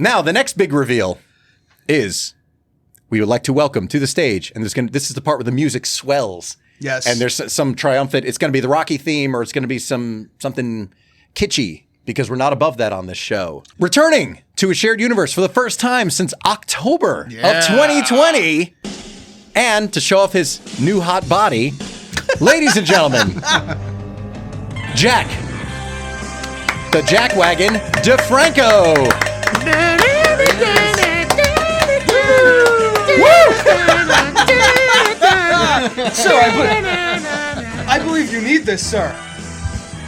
Now, the next big reveal is we would like to welcome to the stage, and this is the part where the music swells. Yes. And there's some triumphant, it's going to be the Rocky theme, or it's going to be something kitschy, because we're not above that on this show. Returning to A Shared Universe for the first time since October of 2020, and to show off his new hot body, ladies and gentlemen, Jack, the Jack Wagon DeFranco. Sir, I believe you need this, sir.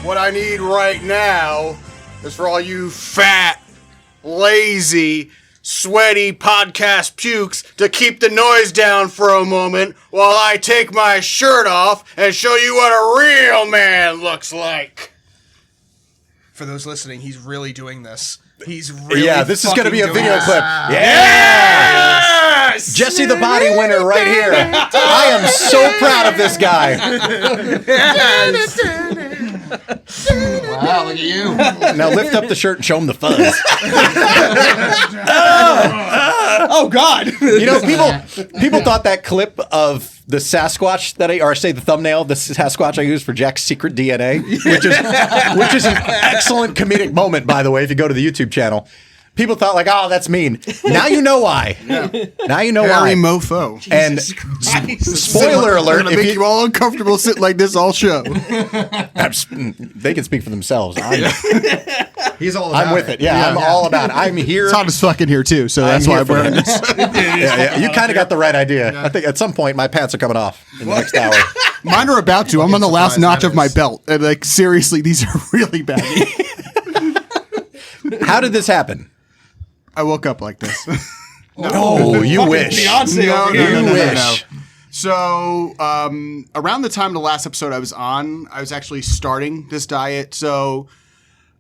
What I need right now is for all you fat, lazy, sweaty podcast pukes to keep the noise down for a moment while I take my shirt off and show you what a real man looks like. For those listening, he's really doing this. He's really this is going to be a video this. clip. Yes! Jesse the Body winner right here. I am so proud of this guy. Wow, look at you. Now lift up the shirt and show him the fuzz. Oh, God. You know, people thought that clip of the Sasquatch the thumbnail, the Sasquatch I used for Jack's secret DNA, which is an excellent comedic moment, by the way, if you go to the YouTube channel. People thought like, oh, that's mean. Now you know why. Yeah. Now you know Harry why. mofo. And spoiler alert, I'm going to make you all uncomfortable sitting like this all show. They can speak for themselves. He's all about I'm with it. Yeah, I'm all about it. I'm here. It's hot as fucking here, too, so that's why I'm wearing this. You kind of got the right idea. Yeah. I think at some point my pants are coming off in the next hour. Mine are about to. I'm on the last notch of my belt. And like, seriously, these are really baggy. How did this happen? I woke up like this. No, you wish. Beyonce over here. You wish. So, around the time the last episode I was on, I was actually starting this diet. So,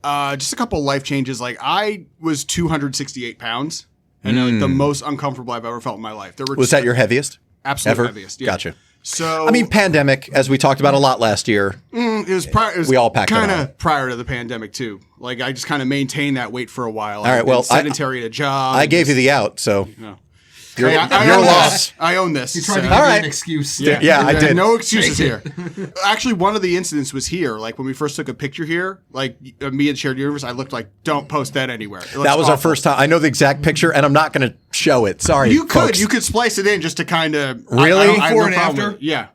just a couple life changes. Like, I was 268 pounds. And like, the most uncomfortable I've ever felt in my life. Was that your heaviest? Absolute ever? heaviest. Yeah. Gotcha. So, I mean, pandemic, as we talked about a lot last year. It was we all packed it kind on. of prior to the pandemic too. Like I just kind of maintained that weight for a while. All right, well, sedentary at a job. I gave you the out, so you're I own lost. this. I own this. He tried to give All you right. an excuse. Yeah, I did. No excuses here. Actually, one of the incidents was here. Like when we first took a picture here, like me and Shared Universe, I looked like, don't post that anywhere. That was our first time. I know the exact picture, and I'm not going to show it. Sorry, You folks. could splice it in just to kind of Really? Before and after? Yeah.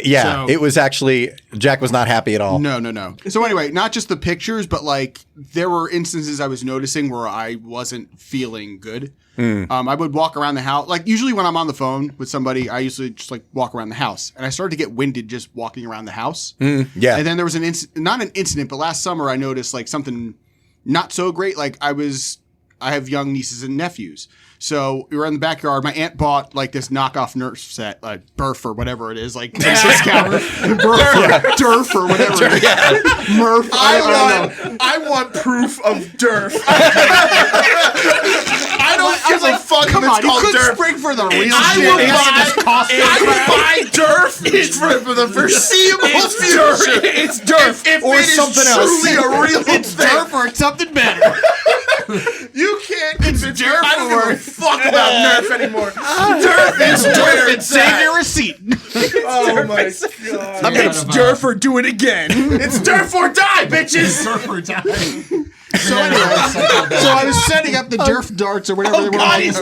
Yeah, So- it was actually Jack was not happy at all. No. So anyway, not just the pictures, but like there were instances I was noticing where I wasn't feeling good. I would walk around the house. Like usually when I'm on the phone with somebody, I usually just like walk around the house, and I started to get winded just walking around the house. Yeah, And then there was not an incident, but last summer I noticed like something not so great. Like I have young nieces and nephews. So we were in the backyard. My aunt bought like this knockoff Nerf set, like Burf or whatever it is, like Durf or whatever it is. Murph. I want proof of Durf. I don't give a fuck if it's called you could Durf. spring for the real I shit. will I buy Durf for the foreseeable future. It's Durf. If or it is something else. truly a real It's thing. Durf or it's something better. You can't convince me. Durf I don't give a or- fuck about Nerf anymore. Durf is where it's Save at. your receipt. Oh my god. It's Durf or do it again. It's Durf or die, bitches. So anyway, so I was setting up the Durf darts or whatever they were. God, he's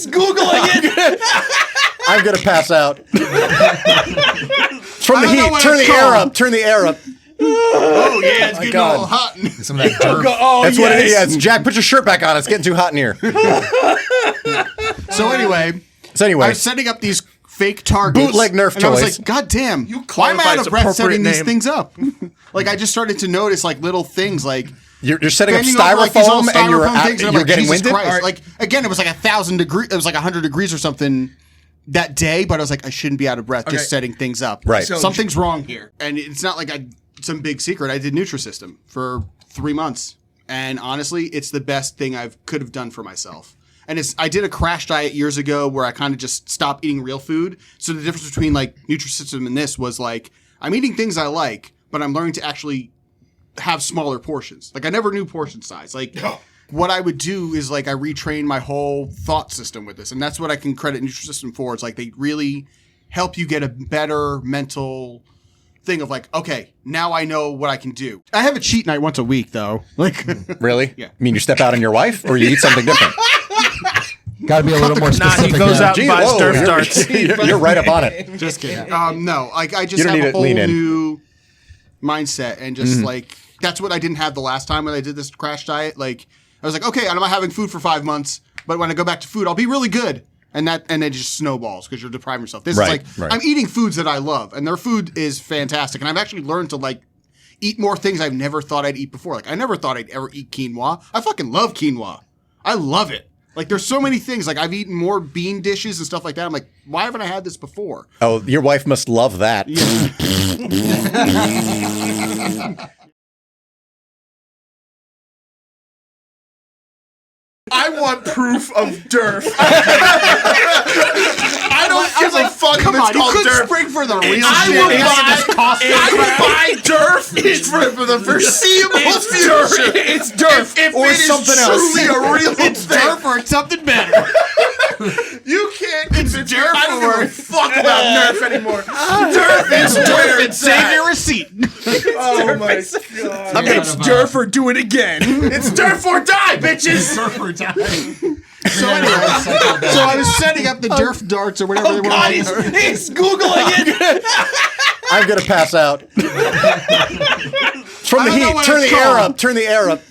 Googling it. I'm gonna pass out. From the don't know heat, what turn it's the air called. up. Turn the air up. Oh yeah, it's getting God. all hot. Some of that dirt. That's what it is. Yeah, it's Jack, put your shirt back on. It's getting too hot in here. So anyway, I was setting up these fake targets. Bootleg Nerf and I was toys. like, God damn, You why am I clarified out its of breath appropriate setting these name. things up? Like I just started to notice like little things like You're setting up bending over, like, these little styrofoam and you're styrofoam things, and I'm you're like, getting Jesus winded. Christ. Like again, it was like 1,000 degrees. It was like 100 degrees or something that day. But I was like, I shouldn't be out of breath just setting things up. Right. So- Something's wrong here, and it's not like some big secret. I did Nutrisystem for 3 months, and honestly, it's the best thing I could have done for myself. And I did a crash diet years ago where I kind of just stopped eating real food. So the difference between like Nutrisystem and this was like I'm eating things I like, but I'm learning to actually have smaller portions. Like I never knew portion size. Like what I would do is like I retrain my whole thought system with this, and that's what I can credit Nutrisystem for. It's like they really help you get a better mental thing of like, okay, now I know what I can do. I have a cheat night once a week though. Like, Really? Yeah. I mean, you step out on your wife, or you eat something different? Got to be a little more Nah, specific. he goes out and Gee, buys whoa, Durf you're- darts. You're right up on it. just kidding. No, like I just You don't have need a to whole lean in. new mindset, and just like that's what I didn't have the last time when I did this crash diet. Like I was like, okay, I'm not having food for 5 months, but when I go back to food, I'll be really good. And it just snowballs because you're depriving yourself. This Right, is like right. I'm eating foods that I love, and their food is fantastic. And I've actually learned to like eat more things I've never thought I'd eat before. Like I never thought I'd ever eat quinoa. I fucking love quinoa. I love it. Like there's so many things. Like I've eaten more bean dishes and stuff like that. I'm like, why haven't I had this before? Oh, your wife must love that. I want proof of Durf. I don't give a fuck if Come it's on, you called could Durf. spring for the real I shit. will It's buy Durf for the foreseeable future. It's Durf If or it is something else. truly a real It's thing. Durf or it's something better. You can't convince me. Durf I don't give or- a fuck about Nerf anymore. Durf is where it's Save at. your receipt. Oh my god. I'm gonna Durf or do it again. It's Durf or die, bitches. So anyway, so I was setting up the Durf darts or whatever they were. He's Googling it. I'm gonna pass out. From the I don't know heat. what Turn it's the air called. up. Turn the air up.